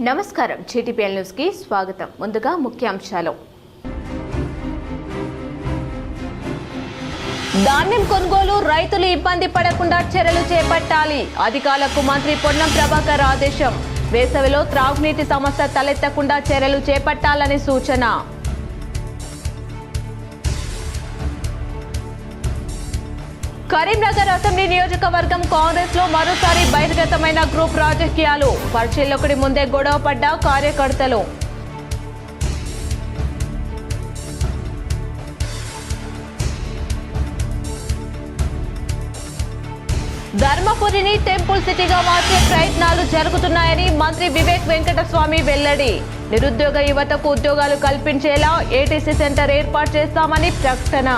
నమస్కారం GTPL news కి స్వాగతం. ముందుగా ముఖ్యాంశాలు. ధాన్యం కొనుగోలు రైతులు ఇబ్బంది పడకుండా చర్యలు చేపట్టాలి. అధికారులకు మంత్రి పొన్నం ప్రభాకర్ ఆదేశం. వేసవిలో త్రాగునీటి సమస్య తలెత్తకుండా చర్యలు చేపట్టాలని సూచన. కరీంనగర్ అసెంబ్లీ నియోజకవర్గం కాంగ్రెస్ లో మరోసారి బహిర్గతమైన గ్రూప్ రాజకీయాలు. పరిశీలకుడి ముందే గొడవ పడ్డ కార్యకర్తలు. ధర్మపురిని టెంపుల్ సిటీగా మార్చే ప్రయత్నాలు జరుగుతున్నాయని మంత్రి వివేక్ వెంకటస్వామి వెల్లడి. నిరుద్యోగ యువతకు ఉద్యోగాలు కల్పించేలా ఏటీసీ సెంటర్ ఏర్పాటు చేస్తామని ప్రకటన.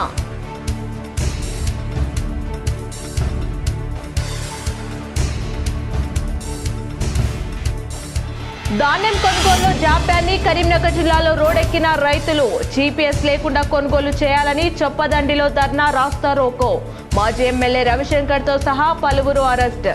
ధాన్యం కొనుగోలులో జాప్యాన్ని కరీంనగర్ జిల్లాలో రోడెక్కిన రైతులు. జీపీఎస్ లేకుండా కొనుగోలు చేయాలని చొప్పదండిలో ధర్నా రాస్తా రోకో. మాజీ ఎమ్మెల్యే రవిశంకర్ తో సహా పలువురు అరెస్ట్.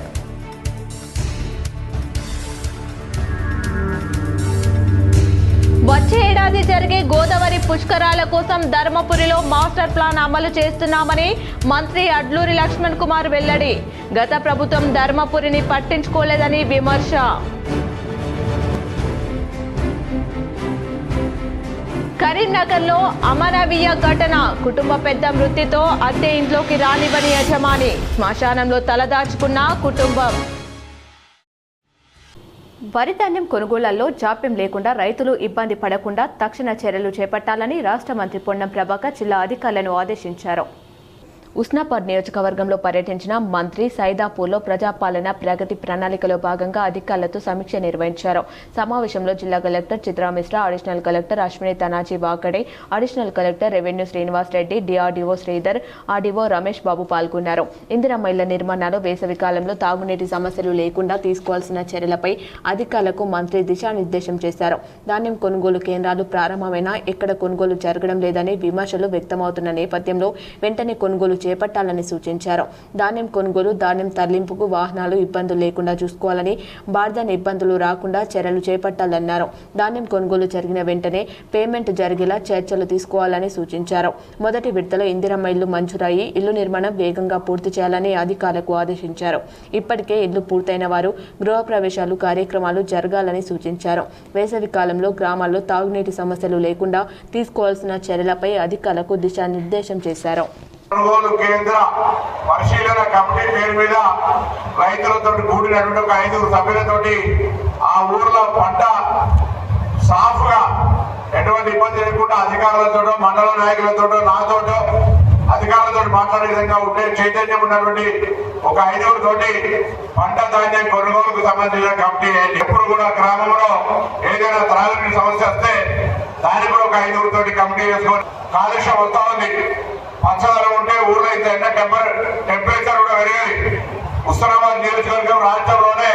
వచ్చే ఏడాది జరిగే గోదావరి పుష్కరాల కోసం ధర్మపురిలో మాస్టర్ ప్లాన్ అమలు చేస్తున్నామని మంత్రి అడ్లూరి లక్ష్మణ్ కుమార్ వెల్లడి. గత ప్రభుత్వం ధర్మపురిని పట్టించుకోలేదని విమర్శ. కరీంనగర్ లో అమానవీయ ఘటన. కుటుంబ పెద్ద మృతితో అద్దె ఇంట్లోకి రానివ్వని యజమాని. శ్మశానంలో తలదాచుకున్న కుటుంబం. వరి ధాన్యం కొనుగోళ్లలో జాప్యం లేకుండా రైతులు ఇబ్బంది పడకుండా తక్షణ చర్యలు చేపట్టాలని రాష్ట్ర మంత్రి పొన్నం ప్రభాకర్ జిల్లా అధికారులను ఆదేశించారు. ఉస్నాబాద్ నియోజకవర్గంలో పర్యటించిన మంత్రి సైదాపూర్లో ప్రజాపాలన ప్రగతి ప్రణాళికలో భాగంగా అధికారులతో సమీక్ష నిర్వహించారు. సమావేశంలో జిల్లా collector Chitra Mishra, additional collector Ashwini Tanaji Wakade, additional collector revenue Srinivas Reddy, DRDO Sridhar, RDO Ramesh Babu పాల్గొన్నారు. ఇందిరమ్మ ఇళ్ల నిర్మాణాలు వేసవి కాలంలో తాగునీటి సమస్యలు లేకుండా తీసుకోవాల్సిన చర్యలపై అధికారులకు మంత్రి దిశానిర్దేశం చేశారు. ధాన్యం కొనుగోలు కేంద్రాలు ప్రారంభమైనా ఎక్కడ కొనుగోలు జరగడం లేదని విమర్శలు వ్యక్తమవుతున్న నేపథ్యంలో వెంటనే కొనుగోలు చేపట్టాలని సూచించారు. ధాన్యం కొనుగోలు, ధాన్యం తరలింపుకు వాహనాలు ఇబ్బందులు లేకుండా చూసుకోవాలని, బార్దాన్ ఇబ్బందులు రాకుండా చర్యలు చేపట్టాలన్నారు. ధాన్యం కొనుగోలు జరిగిన వెంటనే పేమెంట్ జరిగేలా చర్యలు తీసుకోవాలని సూచించారు. మొదటి విడతలో ఇందిరమ్మ ఇల్లు మంజూరయ్యి ఇల్లు నిర్మాణం వేగంగా పూర్తి చేయాలని అధికారులకు ఆదేశించారు. ఇప్పటికే ఇల్లు పూర్తయిన వారు గృహప్రవేశాలు కార్యక్రమాలు జరగాలని సూచించారు. వేసవి కాలంలో గ్రామాల్లో తాగునీటి సమస్యలు లేకుండా తీసుకోవాల్సిన చర్యలపై అధికారులకు దిశానిర్దేశం చేశారు. కొనుగోలు కేంద్ర పరిశీలన కమిటీ పేరు మీద రైతులతో కూడినటువంటి ఒక 5 సభ్యులతోటి ఆ ఊర్లో పంట సాఫ్ గా ఎటువంటి ఇబ్బంది లేకుండా అధికారులతో, మండల నాయకులతో, నాతో అధికారులతో మాట్లాడే విధంగా ఉండే చైతన్యం ఉన్నటువంటి ఒక 5 తోటి పంట ధాన్యం కొనుగోలుకు సంబంధించిన కమిటీ. ఎప్పుడు కూడా గ్రామంలో ఏదైనా త్రాగునీటి సమస్య వస్తే దాన్ని కూడా ఒక 5 తోటి కమిటీ వేసుకొని కాలుష్యం వస్తా ఉంది. పచ్చదనం ఉంటే ఊర్లో ఇంత ఎండ టెంపరేచర్ కూడా పెరిగేది. ఉస్మానాబాద్ నియోజకవర్గం రాష్ట్రంలోనే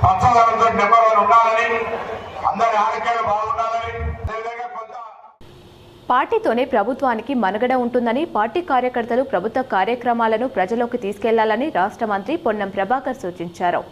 పచ్చదనంతో నెంబర్ 1 ఉండాలని, అందరి ఆరోగ్యాలు బాగుండాలని, పార్టీతోనే ప్రభుత్వానికి మనుగడ ఉంటుందని, పార్టీ కార్యకర్తలు ప్రభుత్వ కార్యక్రమాలను ప్రజలోకి తీసుకెళ్లాలని రాష్ట్ర మంత్రి పొన్నం ప్రభాకర్ సూచించారు.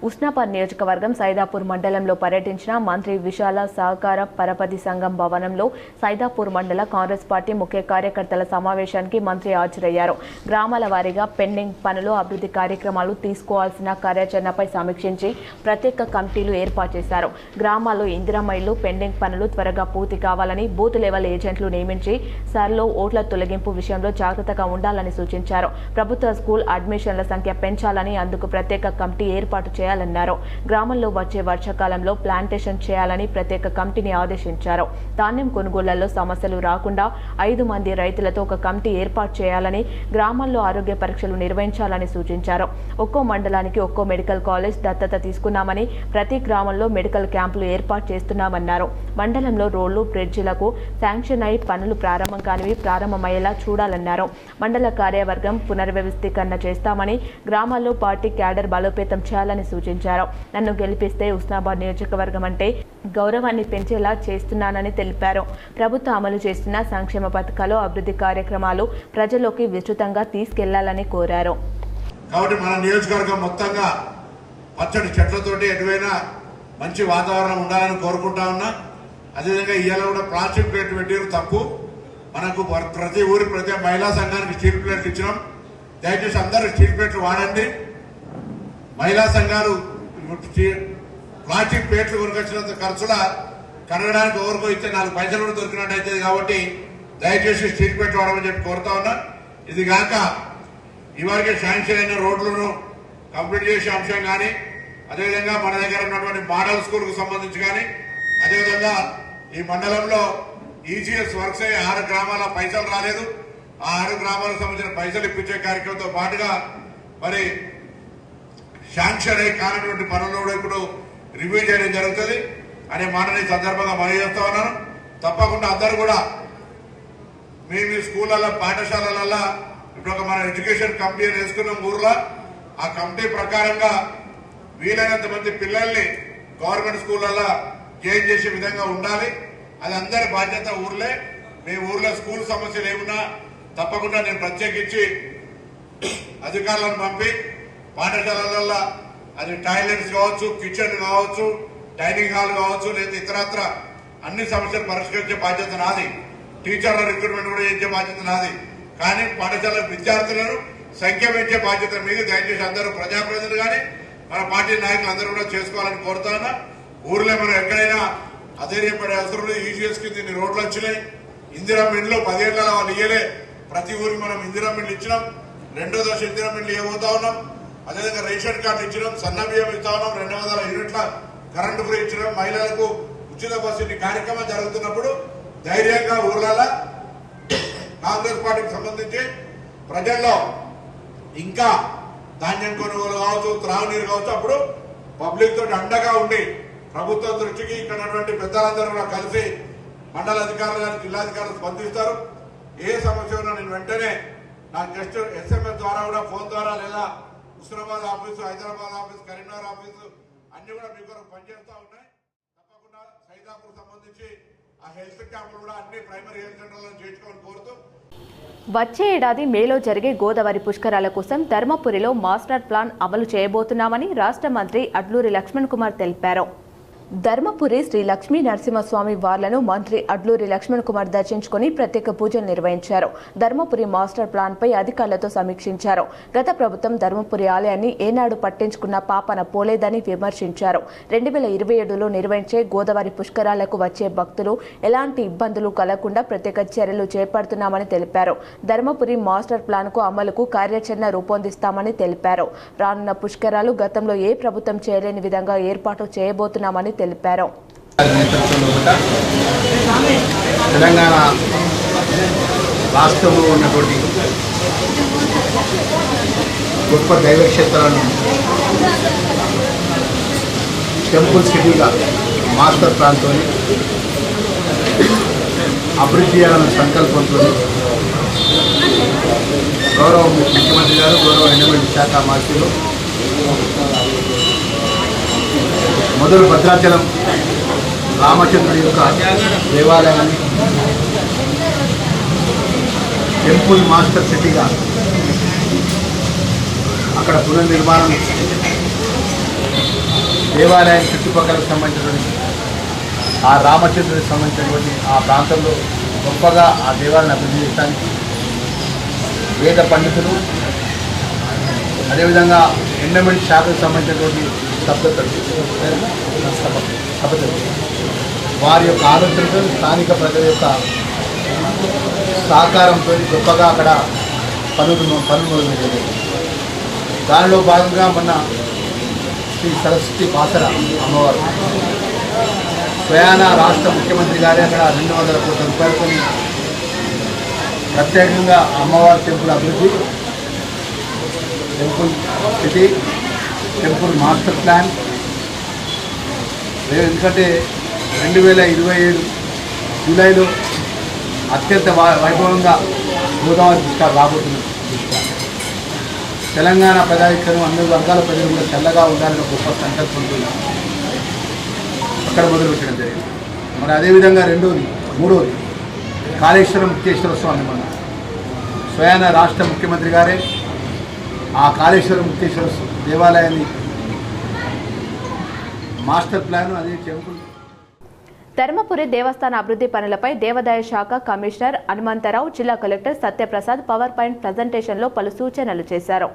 ఉస్నాబాద్ నియోజకవర్గం సైదాపూర్ మండలంలో పర్యటించిన మంత్రి విశాల సహకార పరపతి సంఘం భవనంలో సైదాపూర్ మండల కాంగ్రెస్ పార్టీ ముఖ్య కార్యకర్తల సమావేశానికి మంత్రి హాజరయ్యారు. గ్రామాల వారీగా పెండింగ్ పనులు, అభివృద్ధి కార్యక్రమాలు తీసుకోవాల్సిన కార్యాచరణపై సమీక్షించి ప్రత్యేక కమిటీలు ఏర్పాటు చేశారు. గ్రామాల్లో ఇందిరమ్మ ఇళ్లు పెండింగ్ పనులు త్వరగా పూర్తి కావాలని, బూత్ లెవెల్ ఏజెంట్లు నియమించి సర్లో ఓట్ల తొలగింపు విషయంలో జాగ్రత్తగా ఉండాలని సూచించారు. ప్రభుత్వ స్కూల్ అడ్మిషన్ల సంఖ్య పెంచాలని, అందుకు ప్రత్యేక కమిటీ ఏర్పాటు చేయాలన్నారు. గ్రామంలో వచ్చే వర్షాకాలంలో ప్లాంటేషన్ చేయాలని ప్రత్యేక కమిటీని ఆదేశించారు. ధాన్యం కొనుగోళ్లలో సమస్యలు రాకుండా 5 మంది రైతులతో ఒక కమిటీ ఏర్పాటు చేయాలని, గ్రామాల్లో ఆరోగ్య పరీక్షలు నిర్వహించాలని సూచించారు. ఒక్కో మండలానికి ఒక్కో మెడికల్ కాలేజ్ దత్తత తీసుకున్నామని, ప్రతి గ్రామంలో మెడికల్ క్యాంపులు ఏర్పాటు చేస్తున్నామన్నారు. మండలంలో రోడ్లు, బ్రిడ్జిలకు శాంక్షన్ అయి పనులు ప్రారంభం కానివి ప్రారంభమయ్యేలా చూడాలన్నారు. మండల కార్యవర్గం పునర్వ్యవస్థీకరణ చేస్తామని, గ్రామాల్లో పార్టీ క్యాడర్ బలోపేతం చేయాలని సూచించారు. నన్ను గెలిపిస్తే ఉస్నాబాద్ నియోజకవర్గం అంటే గౌరవాన్ని పెంచేలా చేస్తున్నానని తెలిపారు. ప్రభుత్వం అమలు చేస్తున్న సంక్షేమ పథకాలు, అభివృద్ధి కార్యక్రమాలు ప్రజల్లోకి విస్తృతంగా తీసుకెళ్లాలని కోరారు. కాబట్టి మన నియోజకవర్గం మొత్తంగా పచ్చడి చెట్లతోటి ఎటువైనా మంచి వాతావరణం ఉండాలని కోరుకుంటా ఉన్నా. అదేవిధంగా ఇవాళ కూడా ప్లాస్టిక్ ప్లేట్ పెట్టారు తప్పు. మనకు ప్రతి ఊరి ప్రతి మహిళా సంఘానికి స్టీల్ ప్లేట్లు ఇచ్చినాం. దయచేసి అందరూ స్టీల్ ప్లేట్లు వాడండి. మహిళా సంఘాలు ప్లాస్టిక్ ప్లేట్లు కొనుకొచ్చినంత ఖర్చుల కడగడానికి ఎవరికో ఇస్తే 4 పైసలు కూడా దొరికినట్టు అవుతుంది. కాబట్టి దయచేసి స్టీల్ ప్లేట్లు వాడమని చెప్పి కోరుతా ఉన్నా. ఇది కాక ఇవరకే శాంక్షన్ అయిన రోడ్లను కంప్లీట్ చేసే అంశం కానీ, అదేవిధంగా మన దగ్గర ఉన్నటువంటి మోడల్ స్కూల్కు సంబంధించి కానీ, అదేవిధంగా ఈ మండలంలో ఈజీఎస్ వర్క్స్ అయ్యి 6 గ్రామాల పైసలు రాలేదు. ఆ 6 గ్రామాలకు సంబంధించిన పైసలు ఇప్పించే కార్యక్రమంతో పాటుగా మరి శాంక్షన్ అయ్యి కానటువంటి పనులు కూడా ఇప్పుడు రివ్యూ చేయడం జరుగుతుంది అనే మాటని సందర్భంగా మనం చేస్తా ఉన్నాను. తప్పకుండా అందరూ కూడా మీ స్కూళ్ళల్లో పాఠశాలలలో ఇప్పుడు ఒక మన ఎడ్యుకేషన్ కమిటీ వేసుకున్నాం ఊర్లో. ఆ కమిటీ ప్రకారంగా వీలైనంత మంది పిల్లల్ని గవర్నమెంట్ స్కూళ్ళల్లో జాయిన్ చేసే విధంగా ఉండాలి. అది అందరి బాధ్యత. ఊర్లే మీ ఊర్లో స్కూల్ సమస్యలు ఏమున్నా తప్పకుండా నేను ప్రత్యేకించి అధికారులను పంపి పాఠశాలలలో అది టాయిలెట్స్ కావచ్చు, కిచెన్ కావచ్చు, డైనింగ్ హాల్ కావచ్చు, లేదా ఇతరత్ర అన్ని సమస్యలు పరిష్కరించే బాధ్యత నాది. టీచర్ల రిక్రూట్మెంట్ కూడా చేసే బాధ్యత నాది. కానీ పాఠశాల విద్యార్థులను సంఖ్య పెంచే బాధ్యత మీద దయచేసి అందరూ ప్రజాప్రతినిధులు కానీ మన పార్టీ నాయకులు అందరూ కూడా చేసుకోవాలని కోరుతాను. ఊర్లో మనం ఎక్కడైనా అధైర్యపడే అవసరం లేదు. ఈజీఎస్ కింద ఇన్ని రోడ్లు వచ్చినాయి. ఇందిరా మిండ్లు 10 ఏళ్ల వాళ్ళు ఇయ్యలే. ప్రతి ఊరికి మనం ఇందిరా మిండ్లు ఇచ్చినాం. 2వ దశ ఇందిరా మిండ్లు ఇవ్వబోతా ఉన్నాం. అదేవిధంగా రేషన్ కార్డు ఇచ్చినాం, సన్న బియ్యం ఇస్తా ఉన్నాం, 200 యూనిట్ల కరెంటు ఫ్రీ ఇచ్చినాం, మహిళలకు ఉచిత బస్సు. ఇన్ని కార్యక్రమం జరుగుతున్నప్పుడు ధైర్యంగా ఊర్లలో కాంగ్రెస్ పార్టీకి సంబంధించి ప్రజల్లో ఇంకా ధాన్యం కొనుగోలు కావచ్చు, త్రాగునీరు కావచ్చు, అప్పుడు పబ్లిక్ తోటి అండగా ఉండి ప్రభుత్వం దృష్టికి ఇక్కడ పెద్దలందరూ కూడా కలిసి మండల అధికారులు కానీ జిల్లాధికారులు స్పందిస్తారు. ఏ సమస్య ఉన్నా నేను వెంటనే నాకు జస్ట్ SMS ద్వారా కూడా ఫోన్ ద్వారా లేదా Husnabad office, Hyderabad office, Karimnagar office అన్ని కూడా మీ కొరకు పనిచేస్తూ ఉన్నాయి. తప్పకుండా సైదాపూర్ సంబంధించి ఆ హెల్త్ క్యాంపులు కూడా అన్ని ప్రైమరీ హెల్త్ సెంటర్లను చేర్చుకోవాలని కోరుతూ వచ్చే ఏడాది మేలో జరిగే గోదావరి పుష్కరాల కోసం ధర్మపురిలో మాస్టర్ ప్లాన్ అమలు చేయబోతున్నామని రాష్ట్ర మంత్రి అడ్లూరి లక్ష్మణ్ కుమార్ తెలిపారు. ధర్మపురి శ్రీ లక్ష్మీ నరసింహస్వామి వార్లను మంత్రి అడ్లూరి లక్ష్మణ్ కుమార్ దర్శించుకుని ప్రత్యేక పూజలు నిర్వహించారు. ధర్మపురి మాస్టర్ ప్లాన్ పై అధికారులతో సమీక్షించారు. గత ప్రభుత్వం ధర్మపురి ఆలయాన్ని ఏనాడు పట్టించుకున్న పాపన పోలేదని విమర్శించారు. 2027లో నిర్వహించే గోదావరి పుష్కరాలకు వచ్చే భక్తులు ఎలాంటి ఇబ్బందులు కలగకుండా ప్రత్యేక చర్యలు చేపడుతున్నామని తెలిపారు. ధర్మపురి మాస్టర్ ప్లాన్ కు అమలుకు కార్యాచరణ రూపొందిస్తామని తెలిపారు. రానున్న పుష్కరాలు గతంలో ఏ ప్రభుత్వం చేయలేని విధంగా ఏర్పాటు చేయబోతున్నామని తెలిపారు. తెలంగాణ రాష్ట్రంలో ఉన్నటువంటి గొప్ప దైవ క్షేత్రాలను టెంపుల్ సిటీగా మాస్టర్ ప్లాన్తో అభివృద్ధి చేయాలన్న సంకల్పంతో గౌరవ ముఖ్యమంత్రి గారు, గౌరవ ఎండోమెంట్ శాఖ మంత్రులు మొదలు భద్రాచలం రామచంద్రుడి యొక్క దేవాలయాన్ని టెంపుల్ మాస్టర్ సిటీగా అక్కడ పునర్నిర్మాణం, దేవాలయం చుట్టుపక్కలకు సంబంధించినటువంటి ఆ రామచంద్రుడికి సంబంధించినటువంటి ఆ ప్రాంతంలో గొప్పగా ఆ దేవాలయాన్ని అభివృద్ధి చేయడానికి వేద పండితులు, అదేవిధంగా ఎండోమెంట్ శాఖకు సంబంధించినటువంటి సభ్యులు వారి యొక్క ఆలోచనతో స్థానిక ప్రజల యొక్క సహకారంతో గొప్పగా అక్కడ పనులు మొదలుపెట్టారు. దానిలో భాగంగా మొన్న శ్రీ సరస్వతి పాసర అమ్మవారు స్వయాన రాష్ట్ర ముఖ్యమంత్రి గారే అక్కడ 200 కోట్ల రూపాయలతో ప్రత్యేకంగా అమ్మవారి టెంపుల్ అభివృద్ధి, temple city, temple master plan, ఎందుకంటే 2027 జూలైలో అత్యంత వైభవంగా గోదావరి పుష్కరాలు రాబోతున్నారు. తెలంగాణ ప్రజాధికారం అన్ని వర్గాల ప్రజలు కూడా చల్లగా ఉండాలని గొప్ప సంకల్పంతో అక్కడ మొదలుపెట్టడం జరిగింది. మరి అదేవిధంగా మూడోది కాళేశ్వరం ముక్తేశ్వర స్వామి మన స్వయాన రాష్ట్ర ముఖ్యమంత్రి గారే ఆ కాళేశ్వరం ముక్తేశ్వర దేవాలయాన్ని మాస్టర్ ప్లాన్ అదే టెంపుల్. ధర్మపురి దేవస్థాన అభివృద్ధి పనులపై దేవాదాయ శాఖ కమిషనర్ హనుమంతరావు, జిల్లా కలెక్టర్ సత్యప్రసాద్ పవర్ పాయింట్ ప్రజెంటేషన్లో పలు సూచనలు చేశారు.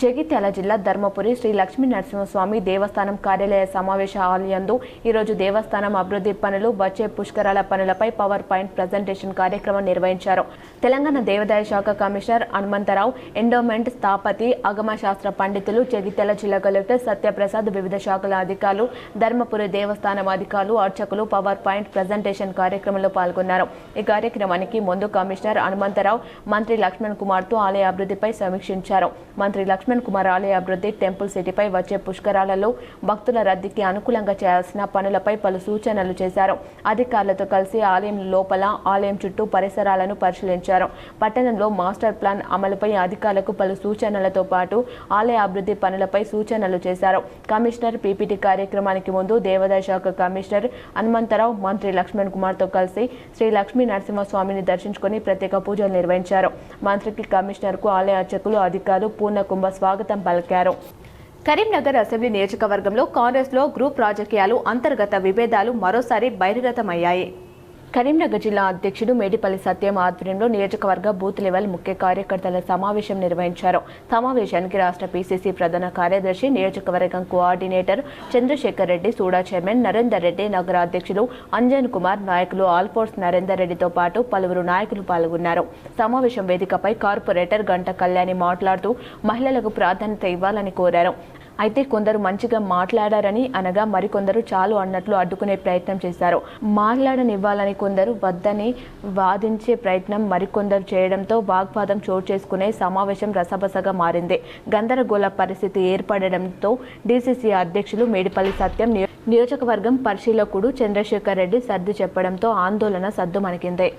జగిత్యాల జిల్లా ధర్మపురి శ్రీ లక్ష్మీ నరసింహస్వామి దేవస్థానం కార్యాలయ సమావేశ హాల్యందు ఈరోజు దేవస్థానం అభివృద్ధి పనులు, వచ్చే పుష్కరాల పనులపై పవర్ పాయింట్ ప్రజెంటేషన్ కార్యక్రమం నిర్వహించారు. తెలంగాణ దేవాదాయ శాఖ కమిషనర్ హనుమంతరావు, ఎండోమెంట్ స్థాపతి, ఆగమశాస్త్ర పండితులు, జగిత్యాల జిల్లా కలెక్టర్ సత్యప్రసాద్, వివిధ శాఖల అధికారులు, ధర్మపురి దేవస్థానం అధికారులు, అర్చకులు పవర్ పాయింట్ ప్రజెంటేషన్ కార్యక్రమంలో పాల్గొన్నారు. ఈ కార్యక్రమానికి ముందు కమిషనర్ హనుమంతరావు మంత్రి లక్ష్మణ్ కుమార్తో ఆలయ అభివృద్ధిపై సమీక్షించారు. మంత్రి లక్ష్మణ్ కుమార్ ఆలయ అభివృద్ధి, టెంపుల్ సిటీపై వచ్చే పుష్కరాలలో భక్తుల రద్దీకి అనుకూలంగా చేయాల్సిన పనులపై పలు సూచనలు చేశారు. అధికారులతో కలిసి ఆలయం లోపల, ఆలయం చుట్టూ పరిసరాలను పరిశీలించారు. పట్టణంలో మాస్టర్ ప్లాన్ అమలుపై అధికారులకు పలు సూచనలతో పాటు ఆలయ అభివృద్ధి పనులపై సూచనలు చేశారు. కమిషనర్ పీపీటీ కార్యక్రమానికి ముందు దేవాదాయ శాఖ కమిషనర్ హనుమంతరావు మంత్రి లక్ష్మణ్ కుమార్తో కలిసి శ్రీ లక్ష్మీ నరసింహస్వామిని దర్శించుకుని ప్రత్యేక పూజలు నిర్వహించారు. మంత్రికి, కమిషనర్కు ఆలయ అర్చకులు, అధికారులు పూర్ణకుంభ స్వాగతం పలికారు. కరీంనగర్ అసెంబ్లీ నియోజకవర్గంలో కాంగ్రెస్లో గ్రూప్ రాజకీయాలు, అంతర్గత విభేదాలు మరోసారి బహిర్గతమయ్యాయి. కరీంనగర్ జిల్లా అధ్యక్షుడు మేడిపల్లి సత్యం ఆధ్వర్యంలో నియోజకవర్గ బూత్ లెవెల్ ముఖ్య కార్యకర్తల సమావేశం నిర్వహించారు. సమావేశానికి రాష్ట్ర పీసీసీ ప్రధాన కార్యదర్శి, నియోజకవర్గం కోఆర్డినేటర్ చంద్రశేఖర్ రెడ్డి, సూడా చైర్మన్ నరేందర్ రెడ్డి, నగర అధ్యక్షులు అంజన్ కుమార్, నాయకులు ఆల్ఫోర్స్ నరేందర్ రెడ్డితో పాటు పలువురు నాయకులు పాల్గొన్నారు. సమావేశం వేదికపై కార్పొరేటర్ గంట కళ్యాణి మాట్లాడుతూ మహిళలకు ప్రాధాన్యత ఇవ్వాలని కోరారు. అయితే కొందరు మంచిగా మాట్లాడారని అనగా మరికొందరు చాలు అన్నట్లు అడ్డుకునే ప్రయత్నం చేశారు. మాట్లాడనివ్వాలని కొందరు వద్దని వాదించే ప్రయత్నం మరికొందరు చేయడంతో వాగ్వాదం చోటు చేసుకునే సమావేశం రసబసగా మారింది. గందరగోళ పరిస్థితి ఏర్పడడంతో డీసీసీ అధ్యక్షులు మేడిపల్లి సత్యం, నియోజకవర్గం పరిశీలకుడు చంద్రశేఖర్ రెడ్డి సర్ది చెప్పడంతో ఆందోళన సద్దుమణిగింది.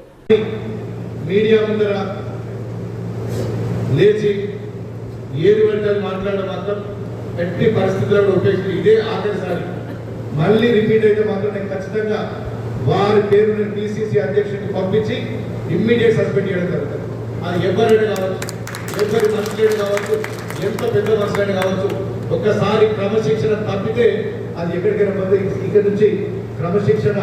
మీడియా ముందర లేచి ఏది వెంటనే మాట్లాడడం మాత్రం ఎట్టి పరిస్థితుల్లో ఉపయోగించి ఇదే ఆఖరిసారి మళ్ళీ రిపీట్ అయితే మాత్రం నేను ఖచ్చితంగా వారి పేరు నేను పిసిసి అధ్యక్షుడికి పంపించి ఇమ్మీడియట్ సస్పెండ్ చేయడం జరుగుతుంది. అది ఎవరైనా కావచ్చు, ఎవరి మనుషులైనా కావచ్చు, ఎంత పెద్ద మనుషులైనా కావచ్చు. ఒక్కసారి క్రమశిక్షణ తప్పితే అది ఎక్కడికైనా పోతే ఇక్కడ నుంచి క్రమశిక్షణ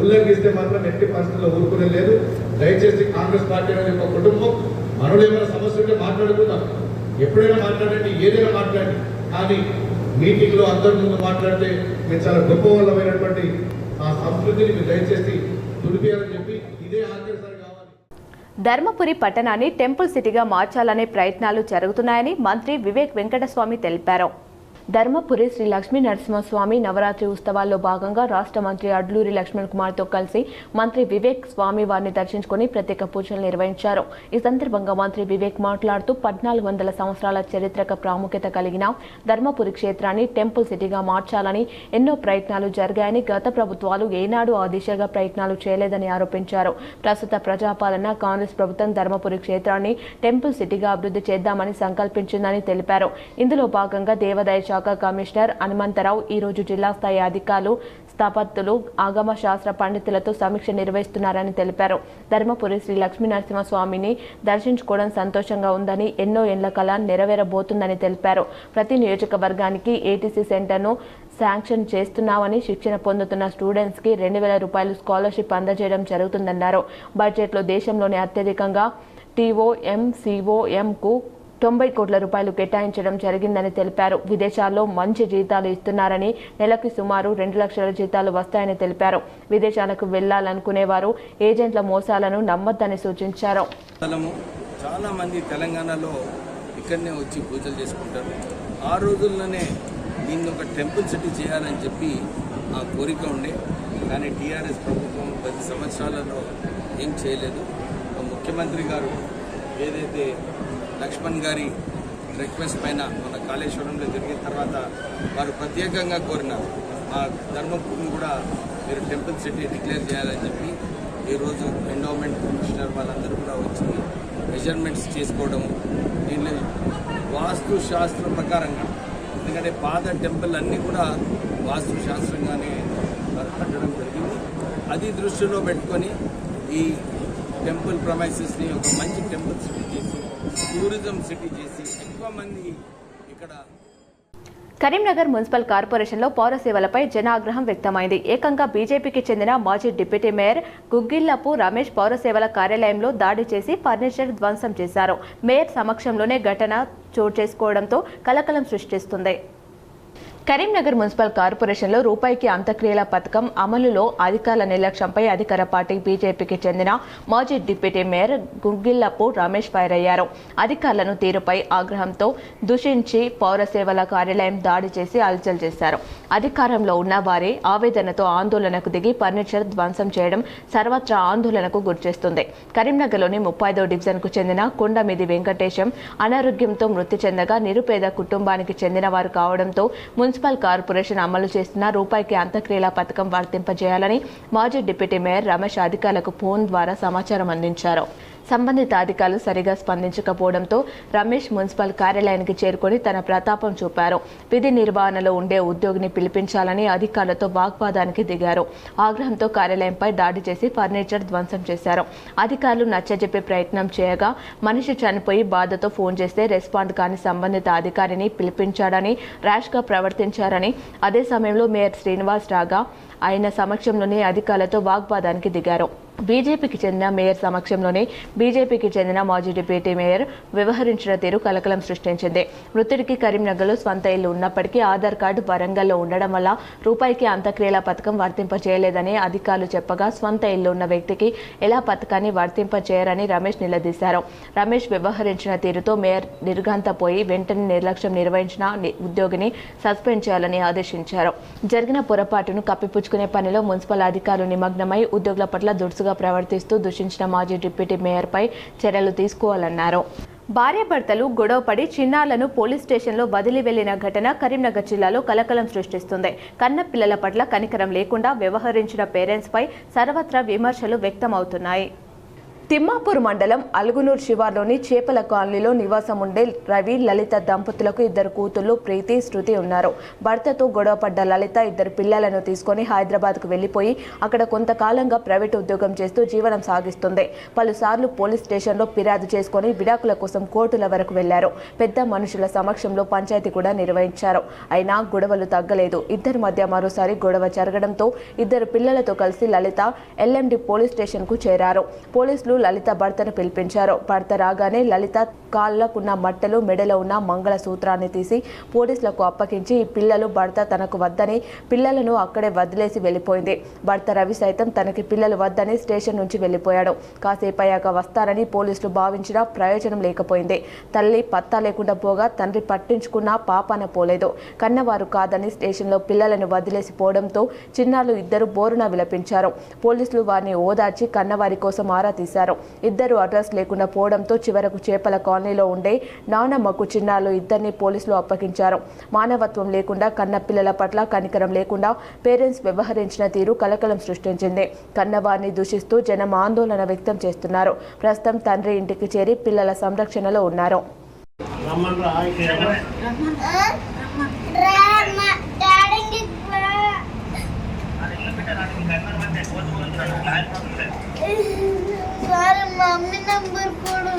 ఉల్లంఘిస్తే మాత్రం ఎట్టి పరిస్థితుల్లో ఊరుకునే లేదు. దయచేసి కాంగ్రెస్ పార్టీ అనేది ఒక కుటుంబం. మనలో ఏమైనా సమస్య ఉంటే మాట్లాడుకుందాం, ఎప్పుడైనా మాట్లాడండి, ఏదైనా మాట్లాడండి. కానీ మీటింగ్లో అందరి ముందు మాట్లాడితే మీరు చాలా గొప్ప వాళ్ళమైనటువంటి ఆ సంస్కృతిని మీరు దయచేసి తుడిపేయాలని చెప్పి ఇదే ఆఖరిసారి కావాలి. ధర్మపురి పట్టణాన్ని టెంపుల్ సిటీగా మార్చాలనే ప్రయత్నాలు జరుగుతున్నాయని మంత్రి వివేక్ వెంకటస్వామి తెలిపారు. ధర్మపురి శ్రీ లక్ష్మీ నరసింహస్వామి నవరాత్రి ఉత్సవాల్లో భాగంగా రాష్ట్ర మంత్రి అడ్లూరి లక్ష్మణ్ కుమార్తో కలిసి మంత్రి వివేక్ స్వామి వారిని దర్శించుకుని ప్రత్యేక పూజలు నిర్వహించారు. ఈ సందర్భంగా మంత్రి వివేక్ మాట్లాడుతూ 1400 సంవత్సరాల చరిత్రక ప్రాముఖ్యత కలిగిన ధర్మపురి క్షేత్రాన్ని టెంపుల్ సిటీగా మార్చాలని ఎన్నో ప్రయత్నాలు జరిగాయని, గత ప్రభుత్వాలు ఏనాడు ఆ దిశగా ప్రయత్నాలు చేయలేదని ఆరోపించారు. ప్రస్తుత ప్రజాపాలన కాంగ్రెస్ ప్రభుత్వం ధర్మపురి క్షేత్రాన్ని టెంపుల్ సిటీగా అభివృద్ధి చేద్దామని సంకల్పించిందని తెలిపారు. ఇందులో భాగంగా దేవాదాయ శాఖ కమిషనర్ హనుమంతరావు ఈరోజు జిల్లా స్థాయి అధికారులు, స్థాపత్యులు, ఆగమ శాస్త్ర పండితులతో సమీక్ష నిర్వహిస్తున్నారని తెలిపారు. ధర్మపురి శ్రీ లక్ష్మీ నరసింహస్వామిని దర్శించుకోవడం సంతోషంగా ఉందని, ఎన్నో ఏళ్ల కళ నెరవేరబోతుందని తెలిపారు. ప్రతి నియోజకవర్గానికి ఏటీసీ సెంటర్ను శాంక్షన్ చేస్తున్నామని, శిక్షణ పొందుతున్న స్టూడెంట్స్ కి 2000 రూపాయలు స్కాలర్షిప్ అందజేయడం జరుగుతుందన్నారు. బడ్జెట్లో దేశంలోనే అత్యధికంగా TOMCOM కు 90 కోట్ల రూపాయలు కేటాయించడం జరిగిందని తెలిపారు. విదేశాల్లో మంచి జీతాలు ఇస్తున్నారని, నెలకు సుమారు 2 లక్షల జీతాలు వస్తాయని తెలిపారు. విదేశాలకు వెళ్లాలనుకునేవారు ఏజెంట్ల మోసాలను నమ్మొద్దని సూచించారు. చాలా మంది తెలంగాణలో ఇక్కడనే వచ్చి పూజలు చేసుకుంటారు. ఆ రోజుల్లోనే దీన్ని ఒక టెంపుల్ సిటీ చేయాలని చెప్పి ఆ కోరిక ఉండే, కానీ టీఆర్ఎస్ ప్రభుత్వం 10 సంవత్సరాలలో ఏం చేయలేదు. ముఖ్యమంత్రి గారు ఏదైతే లక్ష్మణ్ గారి రిక్వెస్ట్ పైన మన కాళేశ్వరంలో జరిగిన తర్వాత వారు ప్రత్యేకంగా కోరినారు, మా ధర్మపురిని కూడా మీరు టెంపుల్ సిటీ డిక్లేర్ చేయాలని చెప్పి ఈరోజు ఎండోమెంట్ కమిషనర్ వాళ్ళందరూ కూడా వచ్చి మెజర్మెంట్స్ చేసుకోవడము, దీనిలో వాస్తు శాస్త్రం ప్రకారంగా, ఎందుకంటే పాత టెంపుల్ అన్నీ కూడా వాస్తు శాస్త్రంగానే కట్టడం జరిగింది. అది దృష్టిలో పెట్టుకొని ఈ టెంపుల్ ప్రమైసెస్ని ఒక మంచి టెంపుల్ సిటీ చేసి, టూరిజం సిటీ చేసి ఎక్కువ మంది ఇక్కడ కరీంనగర్ మున్సిపల్ కార్పొరేషన్లో పౌర సేవలపై జనాగ్రహం వ్యక్తమైంది. ఏకంగా బీజేపీకి చెందిన మాజీ డిప్యూటీ మేయర్ గుగ్గిళ్లపు రమేష్ పౌర సేవల కార్యాలయంలో దాడి చేసి ఫర్నిచర్ ధ్వంసం చేశారు. మేయర్ సమక్షంలోనే ఘటన చోటు చేసుకోవడంతో కలకలం సృష్టిస్తుంది. కరీంనగర్ మున్సిపల్ కార్పొరేషన్లో రూపాయికి అంత్యక్రియల పథకం అమలులో అధికారుల నిర్లక్ష్యంపై అధికార పార్టీ బీజేపీకి చెందిన మాజీ డిప్యూటీ మేయర్ గుగ్గిళ్లపు రమేష్ ఫైర్ అయ్యారు. అధికారులను తీరుపై ఆగ్రహంతో దూషించి పౌర సేవల కార్యాలయం దాడి చేసి అలచల్ చేశారు. అధికారంలో ఉన్న వారి ఆవేదనతో ఆందోళనకు దిగి ఫర్నిచర్ ధ్వంసం చేయడం సర్వత్రా ఆందోళనకు గురిచేస్తుంది. కరీంనగర్లోని 35వ డివిజన్కు చెందిన కొండమిది వెంకటేశం అనారోగ్యంతో మృతి చెందగా నిరుపేద కుటుంబానికి చెందిన వారు కావడంతో మున్సిపల్ కార్పొరేషన్ అమలు చేస్తున్న రూపాయికి అంత్యక్రియల పథకం వర్తింపజేయాలని మాజీ డిప్యూటీ మేయర్ రమేష్ అధికారులకు ఫోన్ ద్వారా సమాచారం అందించారు. సంబంధిత అధికారులు సరిగా స్పందించకపోవడంతో రమేష్ మున్సిపల్ కార్యాలయానికి చేరుకొని తన ప్రతాపం చూపారు. విధి నిర్వహణలో ఉండే ఉద్యోగిని పిలిపించాలని అధికారులతో వాగ్వాదానికి దిగారు. ఆగ్రహంతో కార్యాలయంపై దాడి చేసి ఫర్నిచర్ ధ్వంసం చేశారు. అధికారులు నచ్చజెప్పే ప్రయత్నం చేయగా మనిషి చనిపోయి బాధతో ఫోన్ చేస్తే రెస్పాండ్ కాని సంబంధిత అధికారిని పిలిపించాడని ర్యాష్గా ప్రవర్తించారని అదే సమయంలో మేయర్ శ్రీనివాస్ రాగా ఆయన సమక్షంలోనే అధికారులతో వాగ్వాదానికి దిగారు. బీజేపీకి చెందిన మేయర్ సమక్షంలోనే బీజేపీకి చెందిన మాజీ డిప్యూటీ మేయర్ వ్యవహరించిన తీరు కలకలం సృష్టించింది. మృతుడికి కరీంనగర్లో స్వంత ఇల్లు ఉన్నప్పటికీ ఆధార్ కార్డు వరంగల్లో ఉండడం వల్ల రూపాయికి అంత్యక్రియల పథకం వర్తింపచేయలేదని అధికారులు చెప్పగా స్వంత ఇల్లు ఉన్న వ్యక్తికి ఎలా పథకాన్ని వర్తింపచేయరని రమేష్ నిలదీశారు. రమేష్ వ్యవహరించిన తీరుతో మేయర్ నిర్ఘాంతపోయి వెంటనే నిర్లక్ష్యం నిర్వహించిన ఉద్యోగిని సస్పెండ్ చేయాలని ఆదేశించారు. జరిగిన పొరపాటును కప్పిపుచ్చుకునే పనిలో మున్సిపల్ అధికారులు నిమగ్నమై ఉద్యోగుల పట్ల దురుసుగా ప్రవర్తిస్తూ దూషించిన మాజీ డిప్యూటీ మేయర్పై చర్యలు తీసుకోవాలన్నారు. భార్యాభర్తలు గొడవపడి చిన్నారులను పోలీస్ స్టేషన్లో వదిలి వెళ్లిన ఘటన కరీంనగర్ జిల్లాలో కలకలం సృష్టిస్తుంది. కన్న పిల్లల పట్ల కనికరం లేకుండా వ్యవహరించిన పేరెంట్స్పై సర్వత్రా విమర్శలు వ్యక్తమవుతున్నాయి. తిమ్మాపూర్ మండలం అలుగునూర్ శివార్లోని చేపల కాలనీలో నివాసం ఉండే రవి లలిత దంపతులకు 2 కూతుళ్లు ప్రీతి శృతి ఉన్నారు. భర్తతో గొడవపడ్డ లలిత 2 పిల్లలను తీసుకుని హైదరాబాద్కు వెళ్లిపోయి అక్కడ కొంతకాలంగా ప్రైవేట్ ఉద్యోగం చేస్తూ జీవనం సాగిస్తుంది. పలుసార్లు పోలీస్ స్టేషన్లో ఫిర్యాదు చేసుకుని విడాకుల కోసం కోర్టుల వరకు వెళ్లారు. పెద్ద మనుషుల సమక్షంలో పంచాయతీ కూడా నిర్వహించారు. అయినా గొడవలు తగ్గలేదు. ఇద్దరి మధ్య మరోసారి గొడవ జరగడంతో 2 పిల్లలతో కలిసి లలిత ఎల్ఎండి పోలీస్ స్టేషన్కు చేరారు. పోలీసులు లలిత భర్తను పిలిపించారు. భర్త రాగానే లలిత కాళ్లకున్న బట్టలు మెడలో ఉన్న మంగళ సూత్రాన్ని తీసి పోలీసులకు అప్పగించి ఈ పిల్లలు భర్త తనకు వద్దని పిల్లలను అక్కడే వదిలేసి వెళ్లిపోయింది. భర్త రవి సైతం తనకి పిల్లలు వద్దని స్టేషన్ నుంచి వెళ్లిపోయాడు. కాసేపయ్యాక వస్తారని పోలీసులు భావించినా ప్రయోజనం లేకపోయింది. తల్లి పత్తా లేకుండా పోగా తండ్రి పట్టించుకున్నా పాపాన పోలేదు. కన్నవారు కాదని స్టేషన్లో పిల్లలను వదిలేసి పోవడంతో చిన్నారులు 2 బోరున విలపించారు. పోలీసులు వారిని ఓదార్చి కన్నవారి కోసం ఆరా తీశారు. 2 అడ్రస్ లేకుండా పోవడంతో చివరకు చేపల కాలనీలో ఉండే నానమ్మకు చిన్నారులు 2 పోలీసులు అప్పగించారు. మానవత్వం లేకుండా కన్న పిల్లల పట్ల కనికరం లేకుండా పేరెంట్స్ వ్యవహరించిన తీరు కలకలం సృష్టించింది. కన్నవారిని దూషిస్తూ జనం ఆందోళన వ్యక్తం చేస్తున్నారు. ప్రస్తుతం తండ్రి ఇంటికి చేరి పిల్లల సంరక్షణలో ఉన్నారు. సార్ మమ్మీ నంబర్ కొడు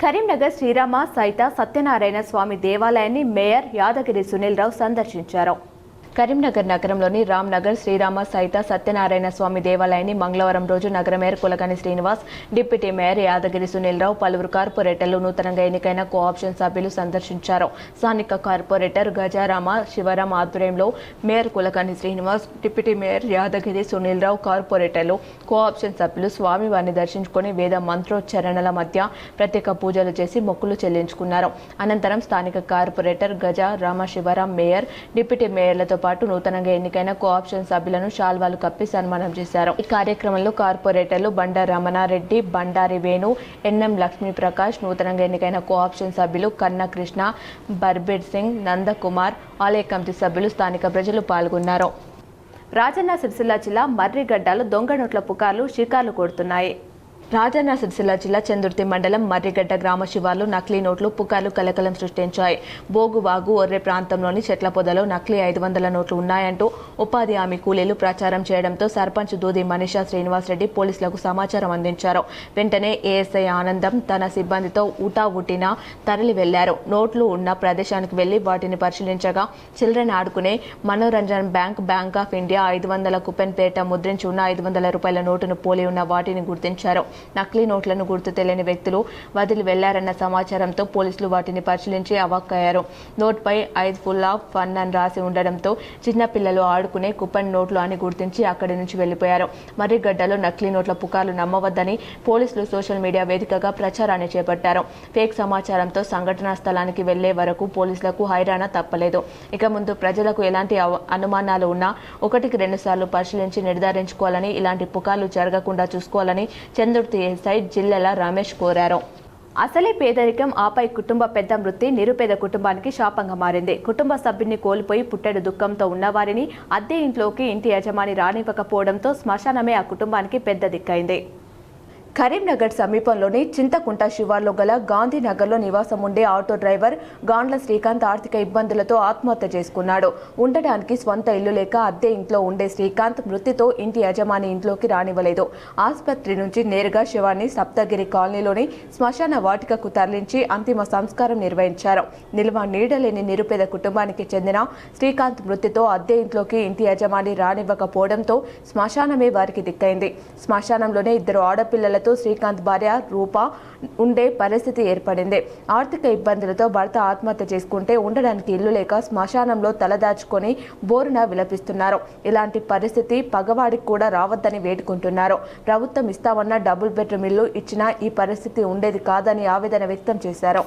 కరీంనగర్ శ్రీరామ సైత సత్యనారాయణ స్వామి దేవాలయాన్ని మేయర్ యాదగిరి సునీల్ రావు సందర్శించారు. కరీంనగర్ నగరంలోని రామ్ నగర్ శ్రీరామ సైత సత్యనారాయణ స్వామి దేవాలయాన్ని మంగళవారం రోజు నగర mayor Kulagani Srinivas, deputy mayor Yadagiri Sunil Rao, పలువురు కార్పొరేటర్లు, నూతనంగా ఎన్నికైన కోఆప్షన్ సభ్యులు సందర్శించారు. స్థానిక కార్పొరేటర్ గజారామ శివరాం ఆధ్వర్యంలో mayor Kulagani Srinivas, deputy mayor Yadagiri Sunil Rao, కార్పొరేటర్లు, కోఆప్షన్ సభ్యులు స్వామివారిని దర్శించుకుని వేద మంత్రోచ్చరణల మధ్య ప్రత్యేక పూజలు చేసి మొక్కులు చెల్లించుకున్నారు. అనంతరం స్థానిక corporator Gaja Rama Sivaram, mayor, deputy మేయర్లతో పాటు నూతనంగా ఎన్నికైన కోఆప్షన్ సభ్యులను శాల్వాలు కప్పి సన్మానం చేశారు. ఈ కార్యక్రమంలో కార్పొరేటర్లు బండా రమణారెడ్డి, బండారి వేణు, ఎన్ఎం లక్ష్మీప్రకాష్, నూతనంగా ఎన్నికైన కోఆప్షన్ సభ్యులు కన్నా కృష్ణ, బర్బీర్ సింగ్, నందకుమార్, ఆలయ కమిటీ సభ్యులు, స్థానిక ప్రజలు పాల్గొన్నారు. రాజన్న సిరిసిల్ల జిల్లా మర్రిగడ్డలో దొంగ నోట్ల పుకార్లు షికార్లు కొడుతున్నాయి. రాజన్న సిరిసిల్ల జిల్లా చందుర్తి మండలం మర్రిగడ్డ గ్రామ శివార్లు నకిలీ నోట్లు పుకార్లు కలకలం సృష్టించాయి. బోగువాగు ఒర్రె ప్రాంతంలోని చెట్ల పొదలో నకిలీ 500 నోట్లు ఉన్నాయంటూ ఉపాధి హామీ కూలీలు ప్రచారం చేయడంతో సర్పంచ్ దూది మనీషా శ్రీనివాసరెడ్డి పోలీసులకు సమాచారం అందించారు. వెంటనే ఏఎస్ఐ ఆనందం తన సిబ్బందితో ఊటావుటిన తరలి వెళ్లారు. నోట్లు ఉన్న ప్రదేశానికి వెళ్లి వాటిని పరిశీలించగా చిల్డ్రన్ ఆడుకునే Manoranjan bank of India 500 coupon పేట ముద్రించి ఉన్న 500 రూపాయల నోటును పోలి ఉన్న వాటిని గుర్తించారు. నకిలీ నోట్లను గుర్తు తెలియని వ్యక్తులు వదిలి వెళ్లారన్న సమాచారంతో పోలీసులు వాటిని పరిశీలించి అవాక్కయ్యారు. నోట్పై ఐజ్ ఫుల్ ఆఫ్ ఫన్ అని రాసి ఉండడంతో చిన్న పిల్లలు ఆడుకునే కూపన్ నోట్లు అని గుర్తించి అక్కడి నుంచి వెళ్లిపోయారు. మర్రిగడ్డలో నకిలీ నోట్ల పుకార్లు నమ్మవద్దని పోలీసులు సోషల్ మీడియా వేదికగా ప్రచారాన్ని చేపట్టారు. ఫేక్ సమాచారంతో సంఘటనా స్థలానికి వెళ్లే వరకు పోలీసులకు హైరాణ తప్పలేదు. ఇక ముందు ప్రజలకు ఎలాంటి అనుమానాలు ఉన్నా 1-2 సార్లు పరిశీలించి నిర్ధారించుకోవాలని, ఇలాంటి పుకార్లు జరగకుండా చూసుకోవాలని చందుర్తి ఎస్ఐ జిల్లెల రమేష్ కోరారు. అసలే పేదరికం, ఆపై కుటుంబ పెద్ద మృతి నిరుపేద కుటుంబానికి శాపంగా మారింది. కుటుంబ సభ్యుని కోల్పోయి పుట్టెడు దుఃఖంతో ఉన్నవారిని అద్దె ఇంట్లోకి ఇంటి యజమాని రానివ్వకపోవడంతో శ్మశానమే ఆ కుటుంబానికి పెద్ద దిక్కైంది. కరీంనగర్ సమీపంలోని చింతకుంట శివార్లో గల గాంధీనగర్లో నివాసం ఉండే ఆటో డ్రైవర్ గాండ్ల శ్రీకాంత్ ఆర్థిక ఇబ్బందులతో ఆత్మహత్య చేసుకున్నాడు. ఉండడానికి స్వంత ఇల్లు లేక అద్దె ఇంట్లో ఉండే శ్రీకాంత్ మృతితో ఇంటి యజమాని ఇంట్లోకి రానివ్వలేదు. ఆసుపత్రి నుంచి నేరుగా శవాన్ని సప్తగిరి కాలనీలోని శ్మశాన వాటికకు తరలించి అంతిమ సంస్కారం నిర్వహించారు. నిల్వ నీడలేని నిరుపేద కుటుంబానికి చెందిన శ్రీకాంత్ మృతితో అద్దె ఇంట్లోకి ఇంటి యజమాని రానివ్వకపోవడంతో శ్మశానమే వారికి దిక్కైంది. శ్మశానంలోనే 2 ఆడపిల్లలతో శ్రీకాంత్ భార్య రూప ఉండే పరిస్థితి ఏర్పడింది. ఆర్థిక ఇబ్బందులతో భర్త ఆత్మహత్య చేసుకుంటే ఉండడానికి ఇల్లు లేక శ్మశానంలో తలదాచుకొని బోరున విలపిస్తున్నారు. ఇలాంటి పరిస్థితి పగవాడికి కూడా రావద్దని వేడుకుంటున్నారు. ప్రభుత్వం ఇస్తామన్న డబుల్ బెడ్రూమ్ ఇల్లు ఇచ్చినా ఈ పరిస్థితి ఉండేది కాదని ఆవేదన వ్యక్తం చేశారు.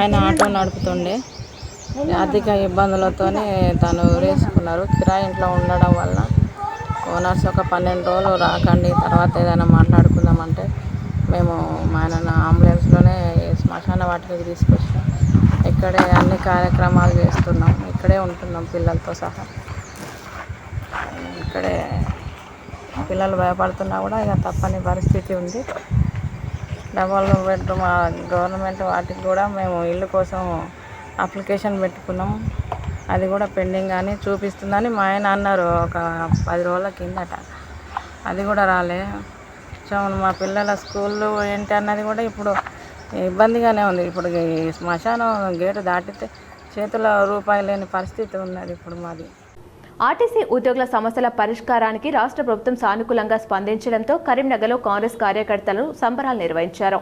ఆయన ఆటో నడుపుతుండే ఆర్థిక ఇబ్బందులతోనే తను ఊరేసుకున్నారు. కిరాయి ఇంట్లో ఉండడం వల్ల ఓనర్స్ ఒక 12 రోజులు రాకండి, తర్వాత ఏదైనా మాట్లాడుకుందామంటే మేము ఆయన అంబులెన్స్లోనే శ్మశాన వాటికి తీసుకొచ్చాం. ఇక్కడే అన్ని కార్యక్రమాలు చేస్తున్నాం, ఇక్కడే ఉంటున్నాం పిల్లలతో సహా. ఇక్కడే పిల్లలు భయపడుతున్నా కూడా ఇక తప్పని పరిస్థితి ఉంది. డబల్ బెడ్రూమ్ గవర్నమెంట్ వాటికి కూడా మేము ఇల్లు కోసం అప్లికేషన్ పెట్టుకున్నాం. అది కూడా పెండింగ్ అని చూపిస్తుందని మా ఆయన అన్నారు ఒక 10 రోజుల కిందట. అది కూడా రాలే. సో మా పిల్లల స్కూళ్ళు ఏంటి అన్నది కూడా ఇప్పుడు ఇబ్బందిగానే ఉంది. ఇప్పుడు శ్మశానం గేటు దాటితే చేతిలో రూపాయి లేని పరిస్థితి ఉన్నది ఇప్పుడు మాది. ఆర్టీసీ ఉద్యోగుల సమస్యల పరిష్కారానికి రాష్ట్ర ప్రభుత్వం సానుకూలంగా స్పందించడంతో కరీంనగర్లో కాంగ్రెస్ కార్యకర్తలు సంబరాలు నిర్వహించారు.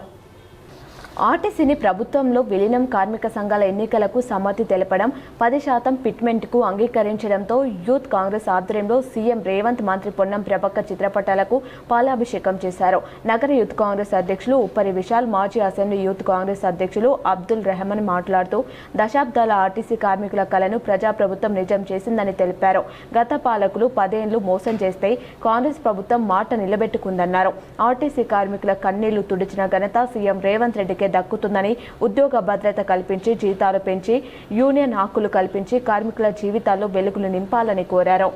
ఆర్టీసీని ప్రభుత్వంలో విలీనం, కార్మిక సంఘాల ఎన్నికలకు సమ్మతి తెలపడం, 10% ఫిట్మెంట్కు అంగీకరించడంతో యూత్ కాంగ్రెస్ ఆధ్వర్యంలో సీఎం రేవంత్, మంత్రి పొన్నం ప్రభాకర్ చిత్రపటాలకు పాలాభిషేకం చేశారు. నగర యూత్ కాంగ్రెస్ అధ్యక్షులు ఉప్పరి విశాల్, మాజీ అసెంబ్లీ యూత్ కాంగ్రెస్ అధ్యక్షులు అబ్దుల్ రెహమాన్ మాట్లాడుతూ దశాబ్దాల ఆర్టీసీ కార్మికుల కలను ప్రజాప్రభుత్వం నిజం చేసిందని తెలిపారు. గత పాలకులు 10 ఏళ్లు మోసం చేస్తే కాంగ్రెస్ ప్రభుత్వం మాట నిలబెట్టుకుందన్నారు. ఆర్టీసీ కార్మికుల కన్నీళ్లు తుడిచిన ఘనత సీఎం రేవంత్ రెడ్డికి దక్కుతుందని, ఉద్యోగ భద్రత కల్పించి జీతాలు పెంచి యూనియన్ హక్కులు కల్పించి కార్మికుల జీవితాల్లో వెలుగులు నింపాలని కోరారు.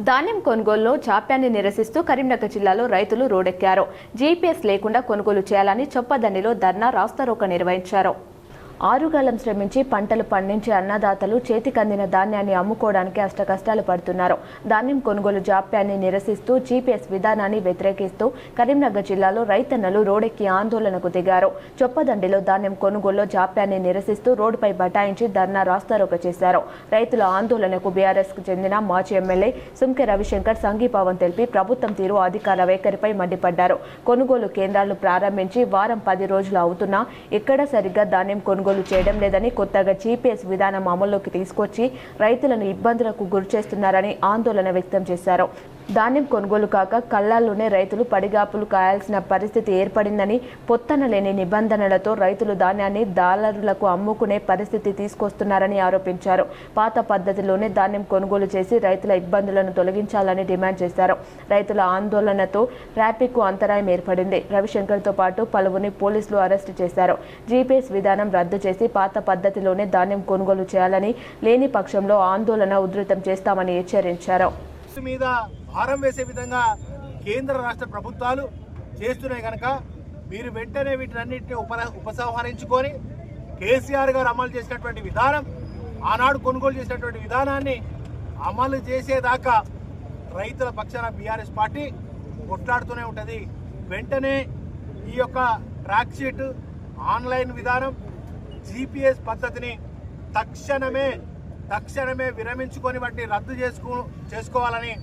ధాన్యం కొనుగోలులో జాప్యాన్ని నిరసిస్తూ కరీంనగర్ జిల్లాలో రైతులు రోడ్డెక్కారు. జీపీఎస్ లేకుండా కొనుగోలు చేయాలని చొప్పదండిలో ధర్నా, రాస్తారోకో నిర్వహించారు. ఆరుగాలం శ్రమించి పంటలు పండించే అన్నదాతలు చేతికందిన ధాన్యాన్ని అమ్ముకోవడానికి అష్టకష్టాలు పడుతున్నారు. ధాన్యం కొనుగోలు జాప్యాన్ని నిరసిస్తూ జీపీఎస్ విధానాన్ని వ్యతిరేకిస్తూ కరీంనగర్ జిల్లాలో రైతన్నలు రోడ్డెక్కి ఆందోళనకు దిగారు. చొప్పదండిలో ధాన్యం కొనుగోలులో జాప్యాన్ని నిరసిస్తూ రోడ్డుపై బటాయించి ధర్నా, రాస్తారోకో చేశారు. రైతుల ఆందోళనకు బీఆర్ఎస్కు చెందిన మాజీ ఎమ్మెల్యే సుంకె రవిశంకర్ సంఘీభావం తెలిపి ప్రభుత్వం తీరు, అధికార వైఖరిపై మండిపడ్డారు. కొనుగోలు కేంద్రాలు ప్రారంభించి వారం 10 రోజులు అవుతున్నా ఎక్కడ సరిగ్గా ధాన్యం కొనుగోలు చేయడం లేదని, కొత్తగా జీపీఎస్ విధానం అమల్లోకి తీసుకొచ్చి రైతులను ఇబ్బందులకు గురిచేస్తున్నారని ఆందోళన వ్యక్తం చేశారు. ధాన్యం కొనుగోలు కాక కళ్ళాల్లోనే రైతులు పడిగాపులు కాయాల్సిన పరిస్థితి ఏర్పడిందని, పొత్తన లేని నిబంధనలతో రైతులు ధాన్యాన్ని డాలర్లకు అమ్ముకునే పరిస్థితి తీసుకొస్తున్నారని ఆరోపించారు. పాత పద్ధతిలోనే ధాన్యం కొనుగోలు చేసి రైతుల ఇబ్బందులను తొలగించాలని డిమాండ్ చేశారు. రైతుల ఆందోళనతో ట్రాఫిక్ అంతరాయం ఏర్పడింది. రవిశంకర్తో పాటు పలువురిని పోలీసులు అరెస్టు చేశారు. జీపీఎస్ విధానం రద్దు చేసి పాత పద్ధతిలోనే ధాన్యం కొనుగోలు చేయాలని, లేని పక్షంలో ఆందోళన ఉధృతం చేస్తామని హెచ్చరించారు. మీద భారం వేసే విధంగా కేంద్ర రాష్ట్ర ప్రభుత్వాలు చేస్తున్నాయి కనుక మీరు వెంటనే వీటినన్నింటినీ ఉపసంహరించుకొని కేసీఆర్ గారు అమలు చేసినటువంటి విధానం, ఆనాడు కొనుగోలు చేసినటువంటి విధానాన్ని అమలు చేసేదాకా రైతుల పక్షాన బీఆర్ఎస్ పార్టీ కొట్లాడుతూనే ఉంటుంది. వెంటనే ఈ యొక్క ట్రాక్ షీట్, ఆన్లైన్ విధానం, జీపీఎస్ పద్ధతిని తక్షణమే విరమించుకొని వాటిని రద్దు చేసుకోవాలని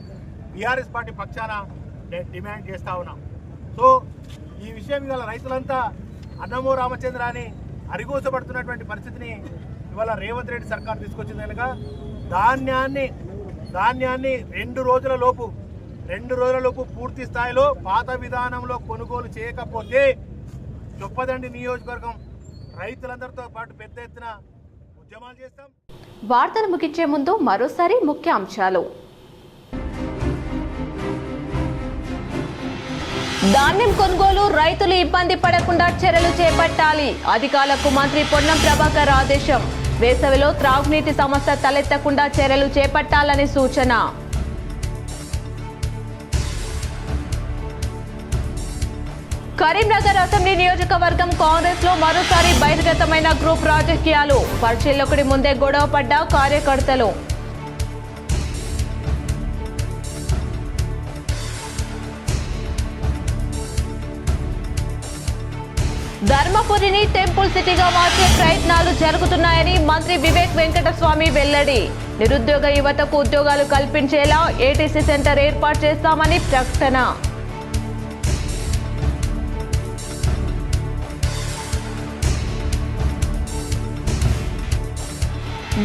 బీఆర్ఎస్ పార్టీ పక్షాన నేను డిమాండ్ చేస్తా ఉన్నాం. సో ఈ విషయం ఇవాళ రైతులంతా అన్నమో రామచంద్ర అని అరిగోసపడుతున్నటువంటి పరిస్థితిని ఇవాళ రేవంత్ రెడ్డి సర్కార్ తీసుకొచ్చింది కనుక ధాన్యాన్ని 2 రోజుల లోపు పూర్తి స్థాయిలో పాత విధానంలో కొనుగోలు చేయకపోతే చొప్పదండి నియోజకవర్గం రైతులందరితో పాటు పెద్ద ఎత్తున ఉద్యమాలు చేస్తాం. వార్తలు ముగించే ముందు మరోసారి ముఖ్య అంశాలు. ధాన్యం కొనుగోలు రైతులు ఇబ్బంది పడకుండా చర్యలు చేపట్టాలి. అధికారులకు మంత్రి పొన్నం ప్రభాకర్ ఆదేశం. వేసవిలో త్రాగునీటి సమస్య తలెత్తకుండా చర్యలు చేపట్టాలని సూచన. కరీంనగర్ అసెంబ్లీ నియోజకవర్గం కాంగ్రెస్ లో మరోసారి బహిర్గతమైన గ్రూప్ రాజకీయాలు. పరిశీలకుడి ముందే గొడవ పడ్డ కార్యకర్తలు. ధర్మపురిని టెంపుల్ సిటీగా మార్చే ప్రయత్నాలు జరుగుతున్నాయని మంత్రి వివేక్ వెంకటస్వామి వెల్లడి. నిరుద్యోగ యువతకు ఉద్యోగాలు కల్పించేలా ఏటీసీ సెంటర్ ఏర్పాటు చేస్తామని ప్రకటన.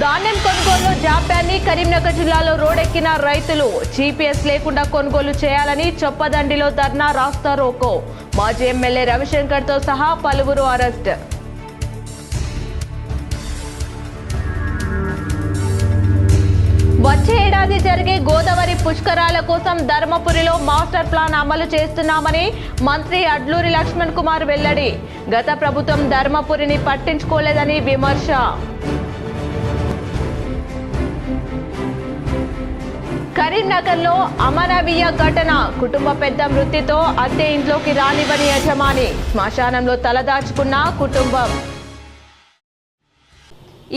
ధాన్యం కొనుగోలులో జాప్యాన్ని కరీంనగర్ జిల్లాలో రోడెక్కిన రైతులు. జీపీఎస్ లేకుండా కొనుగోలు చేయాలని చొప్పదండిలో ధర్నా, రాస్తా రోకో. మాజీ ఎమ్మెల్యే రవిశంకర్ తో సహా పలువురు అరెస్ట్. వచ్చే ఏడాది జరిగే గోదావరి పుష్కరాల కోసం ధర్మపురిలో మాస్టర్ ప్లాన్ అమలు చేస్తున్నామని మంత్రి అడ్లూరి లక్ష్మణ్ కుమార్ వెల్లడి. గత ప్రభుత్వం ధర్మపురిని పట్టించుకోలేదని విమర్శ. కరీంనగర్లో అమానవీయ ఘటన. కుటుంబ పెద్ద మృతితో అద్దె ఇంట్లోకి రానివ్వని యజమాని. శ్మశానంలో తలదాచుకున్న కుటుంబం.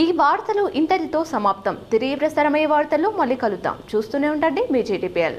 ఈ వార్తలు ఇంతటితో సమాప్తం. తిరిగి ప్రసారమయ్యే వార్తల్లో మళ్ళీ కలుద్దాం. చూస్తూనే ఉండండి మీ జీటీపీఎల్.